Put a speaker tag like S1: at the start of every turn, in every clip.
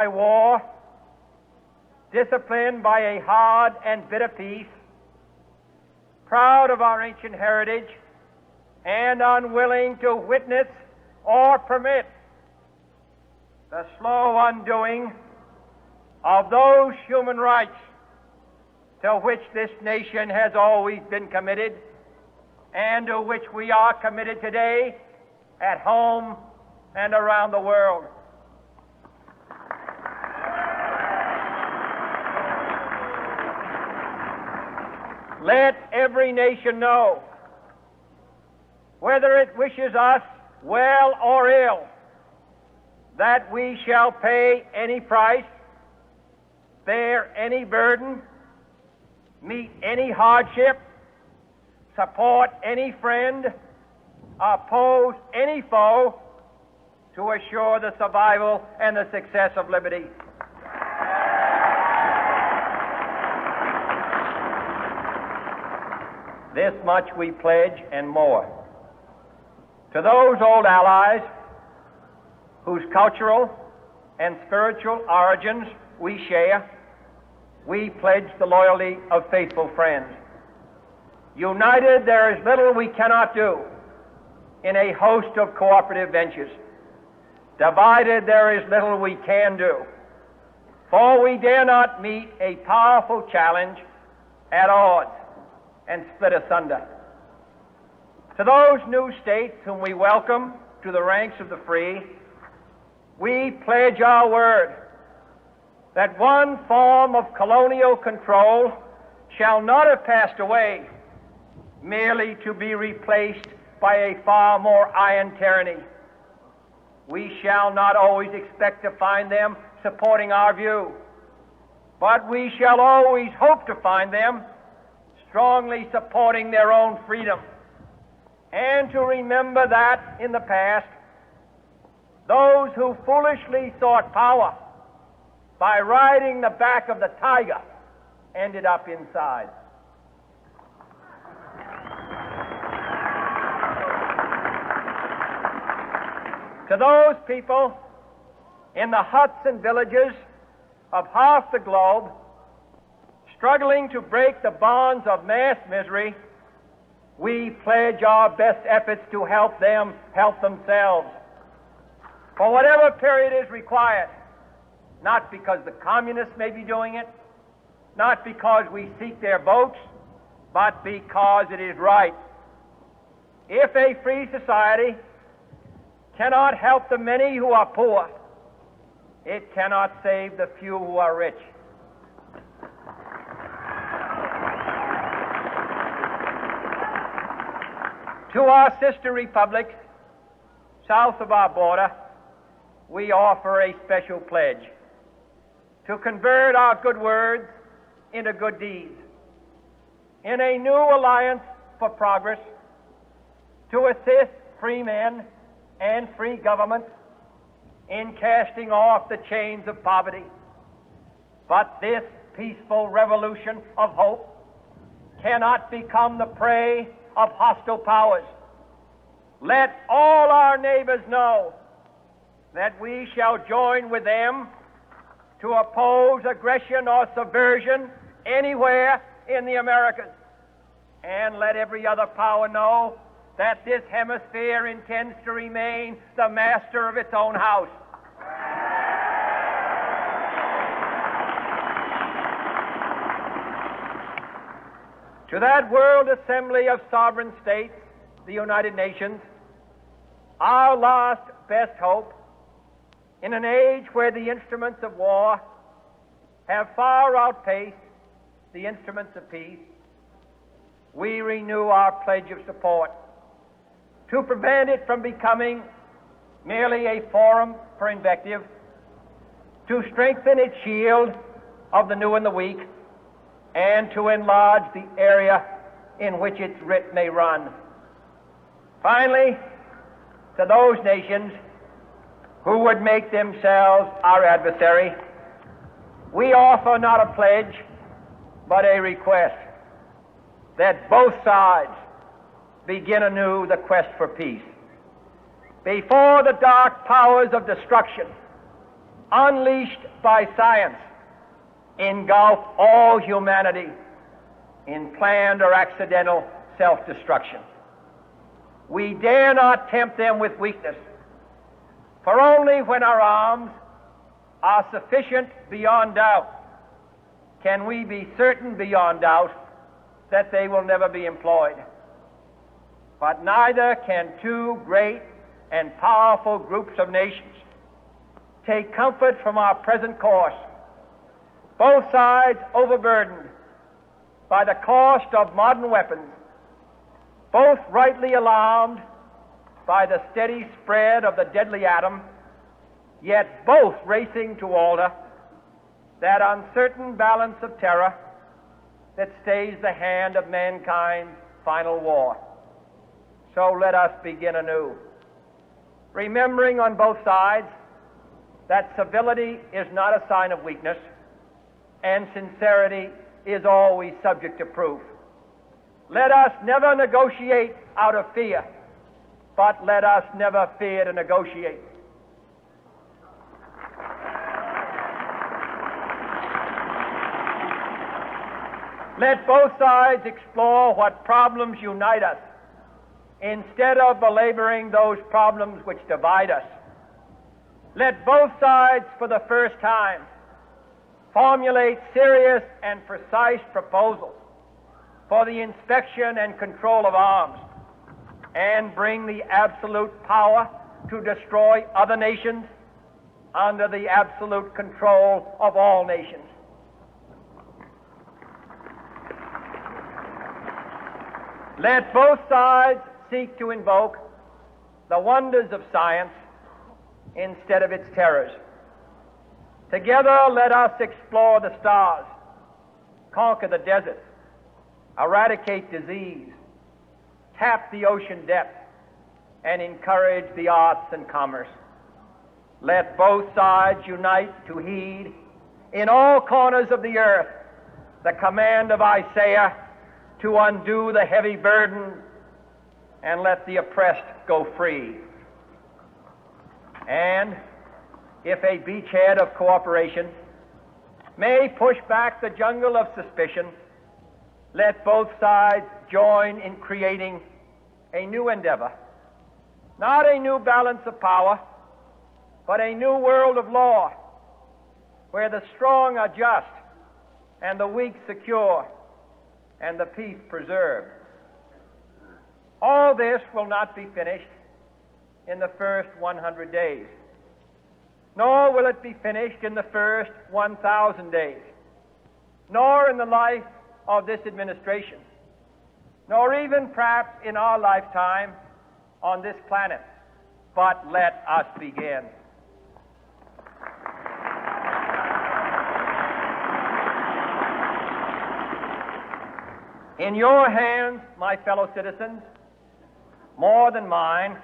S1: by war, disciplined by a hard and bitter peace, proud of our ancient heritage, and unwilling to witness or permit the slow undoing of those human rights to which this nation has always been committed and to which we are committed today at home and around the world. Let every nation know, whether it wishes us well or ill, that we shall pay any price, bear any burden, meet any hardship, support any friend, oppose any foe to assure the survival and the success of liberty. This much we pledge and more. To those old allies whose cultural and spiritual origins we share, we pledge the loyalty of faithful friends. United, there is little we cannot do in a host of cooperative ventures. Divided, there is little we can do, for we dare not meet a powerful challenge at odds and split asunder. To those new states whom we welcome to the ranks of the free, we pledge our word that one form of colonial control shall not have passed away merely to be replaced by a far more iron tyranny. We shall not always expect to find them supporting our view, but we shall always hope to find them strongly supporting their own freedom, and to remember that in the past, those who foolishly sought power by riding the back of the tiger ended up inside. To those people in the huts and villages of half the globe struggling to break the bonds of mass misery, we pledge our best efforts to help them help themselves for whatever period is required, not because the communists may be doing it, not because we seek their votes, but because it is right. If a free society cannot help the many who are poor, it cannot save the few who are rich. To our sister republics south of our border, we offer a special pledge to convert our good words into good deeds, in a new alliance for progress, to assist free men and free governments in casting off the chains of poverty. But this peaceful revolution of hope cannot become the prey of hostile powers. Let all our neighbors know that we shall join with them to oppose aggression or subversion anywhere in the Americas. And let every other power know that this hemisphere intends to remain the master of its own house. To that World Assembly of Sovereign States, the United Nations, our last best hope, in an age where the instruments of war have far outpaced the instruments of peace, we renew our pledge of support to prevent it from becoming merely a forum for invective, to strengthen its shield of the new and the weak, and to enlarge the area in which its writ may run. Finally, to those nations who would make themselves our adversary, we offer not a pledge, but a request that both sides begin anew the quest for peace. Before the dark powers of destruction unleashed by science, engulf all humanity in planned or accidental self-destruction. We dare not tempt them with weakness, for only when our arms are sufficient beyond doubt can we be certain beyond doubt that they will never be employed. But neither can two great and powerful groups of nations take comfort from our present course, both sides overburdened by the cost of modern weapons, both rightly alarmed by the steady spread of the deadly atom, yet both racing to alter that uncertain balance of terror that stays the hand of mankind's final war. So let us begin anew, remembering on both sides that civility is not a sign of weakness, and sincerity is always subject to proof. Let us never negotiate out of fear, but let us never fear to negotiate. Let both sides explore what problems unite us, instead of belaboring those problems which divide us. Let both sides, for the first time, formulate serious and precise proposals for the inspection and control of arms, and bring the absolute power to destroy other nations under the absolute control of all nations. Let both sides seek to invoke the wonders of science instead of its terrors. Together, let us explore the stars, conquer the deserts, eradicate disease, tap the ocean depths, and encourage the arts and commerce. Let both sides unite to heed in all corners of the earth the command of Isaiah to undo the heavy burden and let the oppressed go free. And if a beachhead of cooperation may push back the jungle of suspicion, let both sides join in creating a new endeavor, not a new balance of power, but a new world of law, where the strong are just and the weak secure and the peace preserved. All this will not be finished in the first 100 days, nor will it be finished in the first 1,000 days, nor in the life of this administration, nor even perhaps in our lifetime on this planet. But let us begin. In your hands, my fellow citizens, more than mine,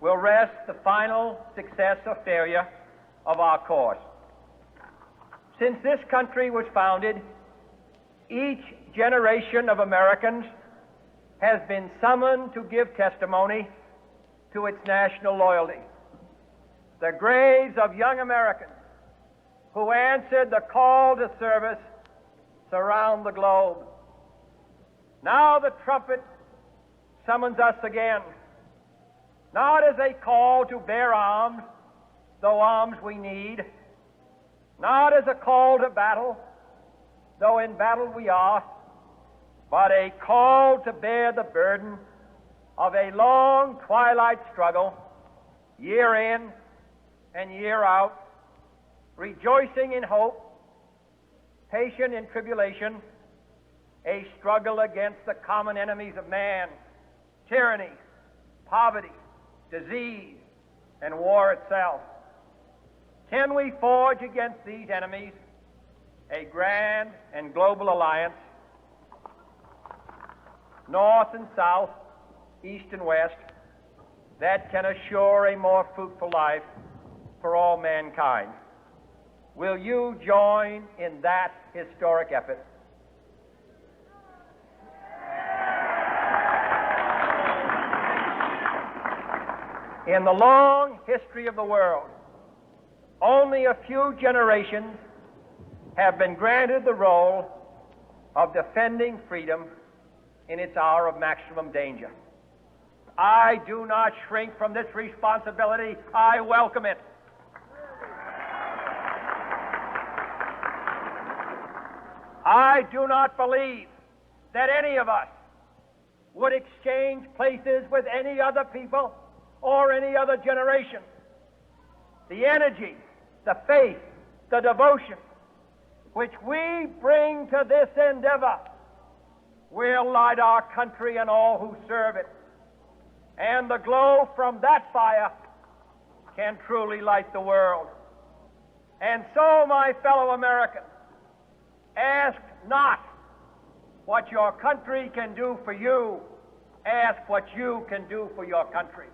S1: will rest the final success or failure of our course. Since this country was founded, each generation of Americans has been summoned to give testimony to its national loyalty. The graves of young Americans who answered the call to service surround the globe. Now the trumpet summons us again, not as a call to bear arms, though arms we need, not as a call to battle, though in battle we are, but a call to bear the burden of a long twilight struggle, year in and year out, rejoicing in hope, patient in tribulation, a struggle against the common enemies of man, tyranny, poverty, disease, and war itself. Can we forge against these enemies a grand and global alliance, north and south, east and west, that can assure a more fruitful life for all mankind? Will you join in that historic effort? In the long history of the world, only a few generations have been granted the role of defending freedom in its hour of maximum danger. I do not shrink from this responsibility. I welcome it. I do not believe that any of us would exchange places with any other people or any other generation. The energy, the faith, the devotion which we bring to this endeavor will light our country and all who serve it. And the glow from that fire can truly light the world. And so, my fellow Americans, ask not what your country can do for you. Ask what you can do for your country.